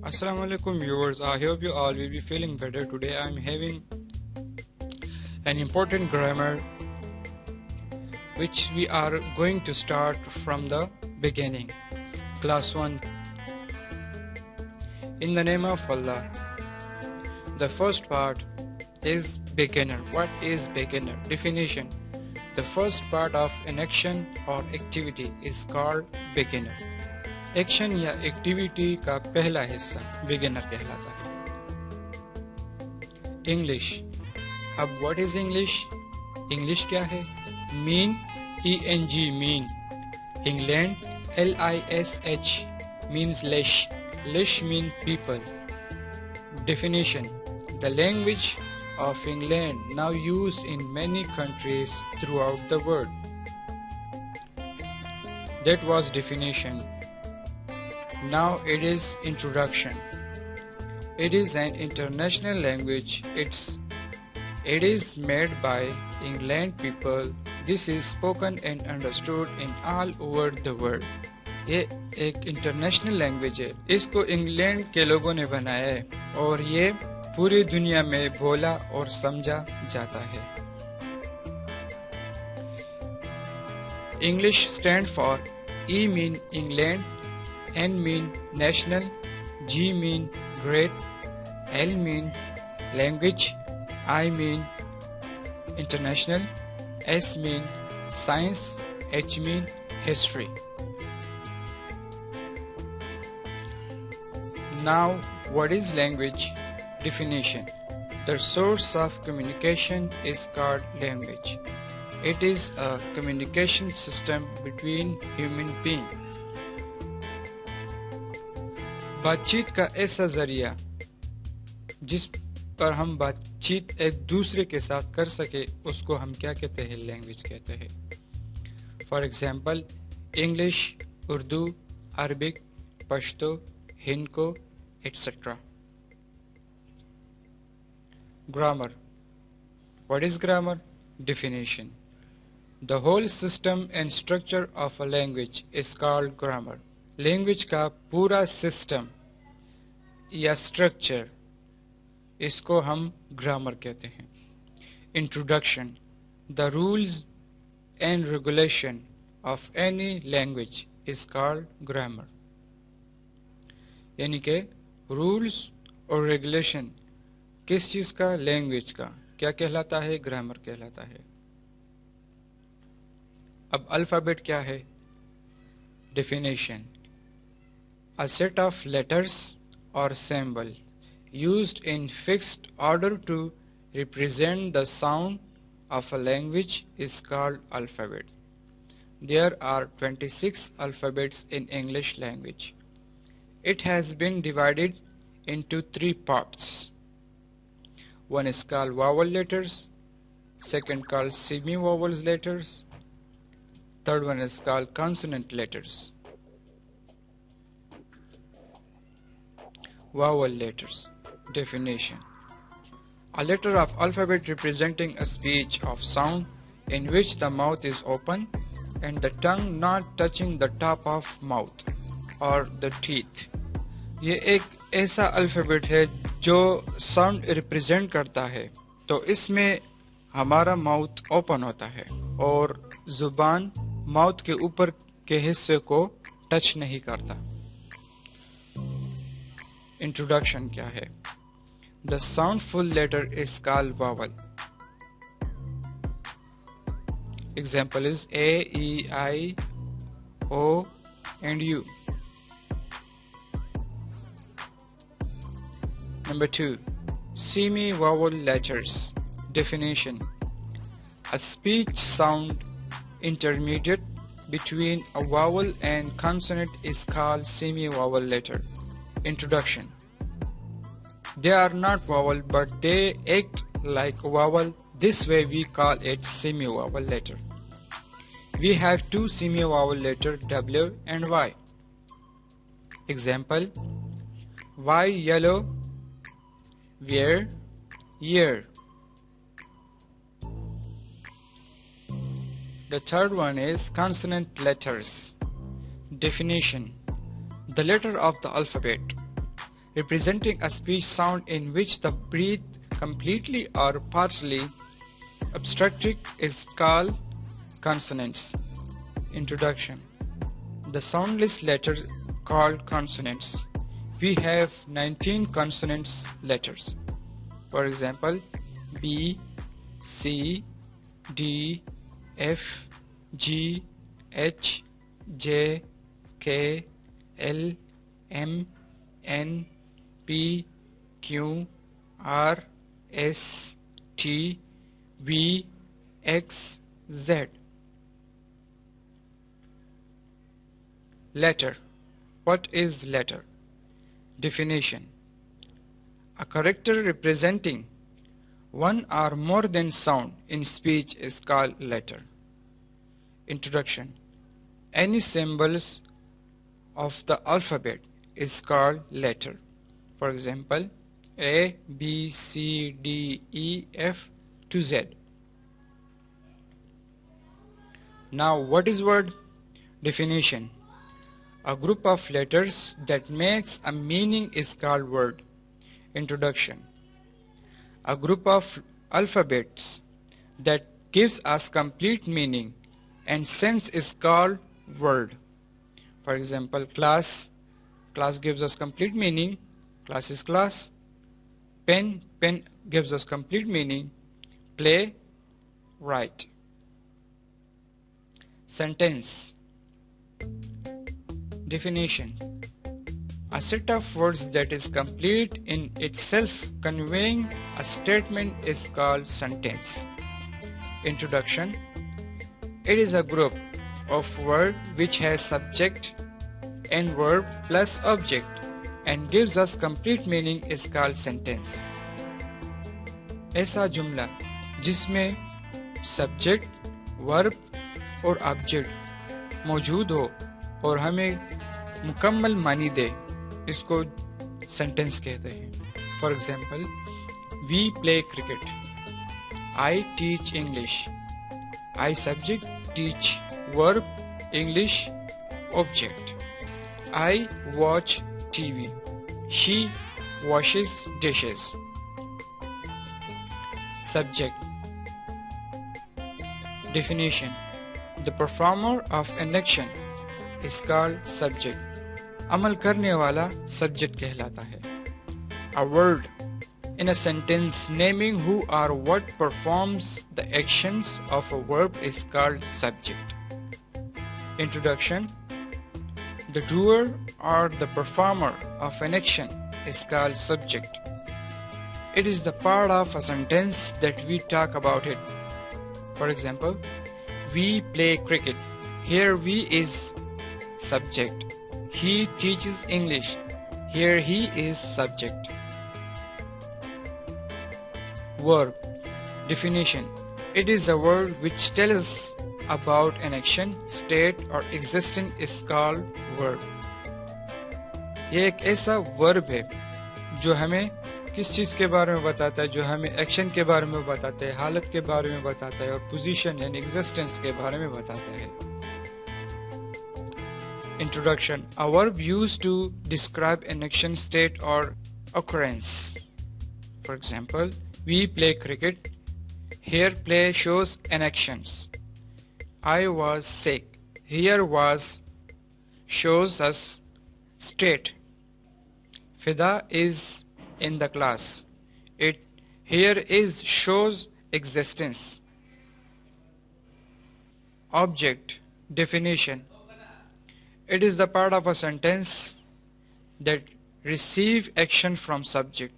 Assalamu alaikum viewers, I hope you all will be feeling better. Today I am having an important grammar which we are going to start from the beginning. Class 1. In the name of Allah. The first part is beginner. What is beginner? Definition. The first part of an action or activity is called beginner. Action या activity का पहला हिस्सा beginner कहलाता है. English. अब what is English? English क्या है? Mean ENG mean. England LISH means लेश. लेश mean people. Definition. The language of England now used in many countries throughout the world. That was definition. Now it is introduction. It is an international language. It is made by England people. This is spoken and understood in all over the world. ये एक international language है. इसको England के लोगों ने बनाया है और ये पूरी दुनिया में बोला और समझा जाता है. English stand for E mean England, N mean national, G mean great, L mean language, I mean international, S mean science, H mean history. Now, what is language? Definition. The source of communication is called language. It is a communication system between human beings. बातचीत का ऐसा जरिया जिस पर हम बातचीत एक दूसरे के साथ कर सके उसको हम क्या कहते हैं? लैंग्वेज कहते हैं. For example English, Urdu, Arabic, Pashto, Hindko etcetera. Grammar. What is grammar? Definition. The whole system and structure of a language is called grammar. Language का पूरा सिस्टम या स्ट्रक्चर, इसको हम ग्रामर कहते हैं. Introduction. The rules and regulation of any language is called grammar. यानी कि rules और रेगुलेशन किस चीज का? लैंग्वेज का. क्या कहलाता है? ग्रामर कहलाता है. अब अल्फाबेट क्या है? Definition. A set of letters or symbol used in fixed order to represent the sound of a language is called alphabet. There are 26 alphabets in English language. It has been divided into 3 parts. One is called vowel letters, second called semi-vowel letters, third one is called consonant letters. Vowel letters. Definition. A letter of alphabet representing a speech of sound in which the mouth is open and the tongue not touching the top of mouth or the teeth. ये एक ऐसा alphabet है जो sound represent करता है. तो इसमें हमारा माउथ ओपन होता है और जुबान माउथ के ऊपर के हिस्से को टच नहीं करता. इंट्रोडक्शन क्या है? The soundful letter is called vowel. Example is A, E, I, O and U. Number 2. Semi-vowel letters. Definition. A speech sound intermediate between a vowel and consonant is called semi-vowel letter. Introduction. They are not vowel but they act like vowel. This way we call it semi-vowel letter. We have 2 semi-vowel letters, W and Y. Example. Y yellow, where, year. The third one is consonant letters. Definition. The letter of the alphabet representing a speech sound in which the breath completely or partially obstructed is called consonants. Introduction. The soundless letters called consonants. We have 19 consonants letters. For example, B, C, D, F, G, H, J, K, L, M, N, P, Q, R, S, T, V, X, Z. Letter. What is letter? Definition. A character representing one or more than sound in speech is called letter. Introduction. Any symbols of the alphabet is called letter. For example, A, B, C, D, E, F to Z. Now, what is word? Definition. A group of letters that makes a meaning is called word. Introduction. A group of alphabets that gives us complete meaning and sense is called word. For example, class. Class gives us complete meaning. Class is class. Pen. Pen gives us complete meaning. Play. Write. Sentence. Definition. A set of words that is complete in itself conveying a statement is called sentence. Introduction. It is a group of words which has subject and verb plus object and gives us complete meaning is called sentence. ऐसा जुमला जिसमें subject, verb और object मौजूद हो और हमें मुकम्मल मानी दे, इसको सेंटेंस कहते हैं. For example, we play cricket. I teach English. I subject, teach verb, English object. I watch TV. She washes dishes. Subject. Definition. The performer of an action is called subject. अमल करने वाला subject कहलाता है. A word in a sentence naming who or what performs the actions of a verb is called subject. Introduction. The doer or the performer of an action is called subject. It is the part of a sentence that we talk about it. For example, we play cricket. Here we is subject. He teaches English. Here he is subject. Verb. Definition. It is a word which tells us about an action, state or existence is called verb. ये एक ऐसा verb है जो हमें किस चीज़ के बारे में बताता है, जो हमें एक्शन के बारे में बताता है, हालत के बारे में बताता है और पोजीशन यानी एग्जिस्टेंस के बारे में बताता है. Introduction. A verb used to describe an action, state or occurrence. For example, we play cricket. Here play shows an actions. I was sick. Here was shows us state. Fida is in the class. It here is shows existence. Object. Definition. It is the part of a sentence that receive action from subject.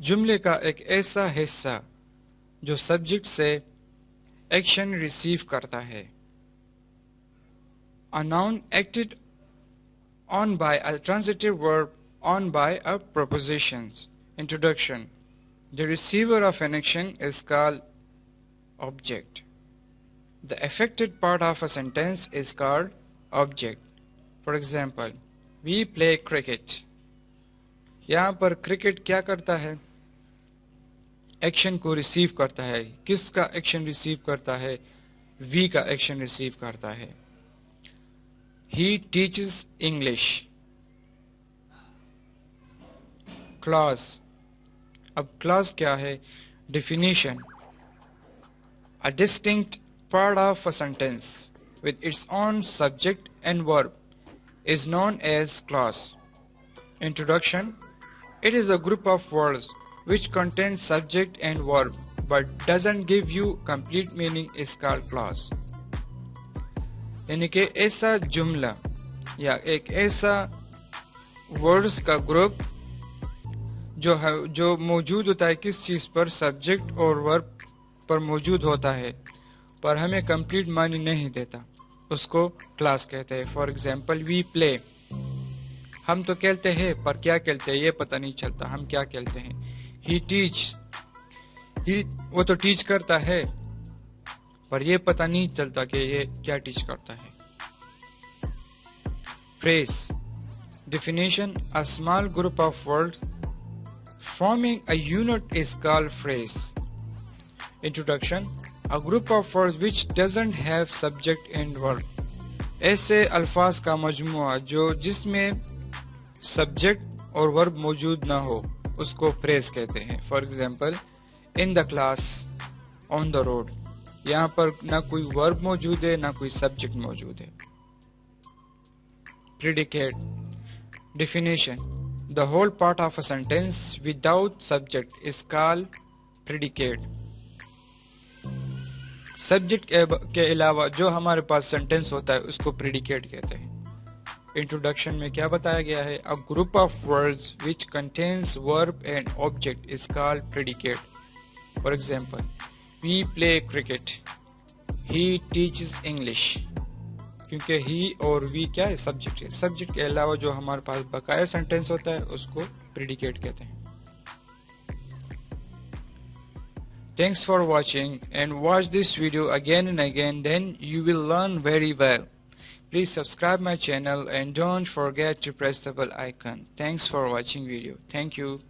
जुमले का एक ऐसा हिस्सा जो subject से action receive करता है. A noun acted on by a transitive verb on by a preposition. Introduction. The receiver of an action is called object. The affected part of a sentence is called object. For example, we play cricket. यहाँ पर cricket क्या करता है? Action को receive करता है. किसका action receive करता है? वी का एक्शन रिसीव करता है. He teaches English. clause. अब clause क्या है? Definition. A distinct part of a sentence with its own subject and verb is known as clause. Introduction. It is a group of words which contain subject and verb but doesn't give you complete meaning is called clause. यानी कि ऐसा जुमला या एक ऐसा words का group जो मौजूद होता है किस चीज़ पर, सब्जेक्ट और वर्ब पर मौजूद होता है पर हमें कंप्लीट मानी नहीं देता, उसको क्लास कहते हैं. फॉर एग्जांपल वी प्ले, हम तो खेलते हैं पर क्या खेलते हैं ये पता नहीं चलता हम क्या खेलते हैं. ही टीच, वो तो टीच करता है पर ये पता नहीं चलता कि ये क्या टीच करता है. Phrase. Definition. A small group of words forming a unit is called phrase. Introduction. A group of words which doesn't have subject and verb. ऐसे अल्फाज का मजमुआ जिसमें सब्जेक्ट और वर्ब मौजूद ना हो उसको फ्रेज कहते हैं. For example in the class, on the road. यहाँ पर ना कोई वर्ब मौजूद है ना कोई सब्जेक्ट मौजूद है. Predicate. Definition. The whole part of a sentence without subject is called predicate. Subject के अलावा जो हमारे पास सेंटेंस होता है उसको प्रेडिकेट कहते हैं. इंट्रोडक्शन में क्या बताया गया है? A group of words which contains verb and object is called predicate. For example we play cricket, he teaches English. क्योंकि ही और वी क्या है? सब्जेक्ट है. सब्जेक्ट के अलावा जो हमारे पास बकाया सेंटेंस होता है उसको प्रेडिकेट कहते हैं. Thanks for watching and watch this video again and again, then you will learn very well. Please subscribe my channel and don't forget to press the bell icon. Thanks for watching video. Thank you.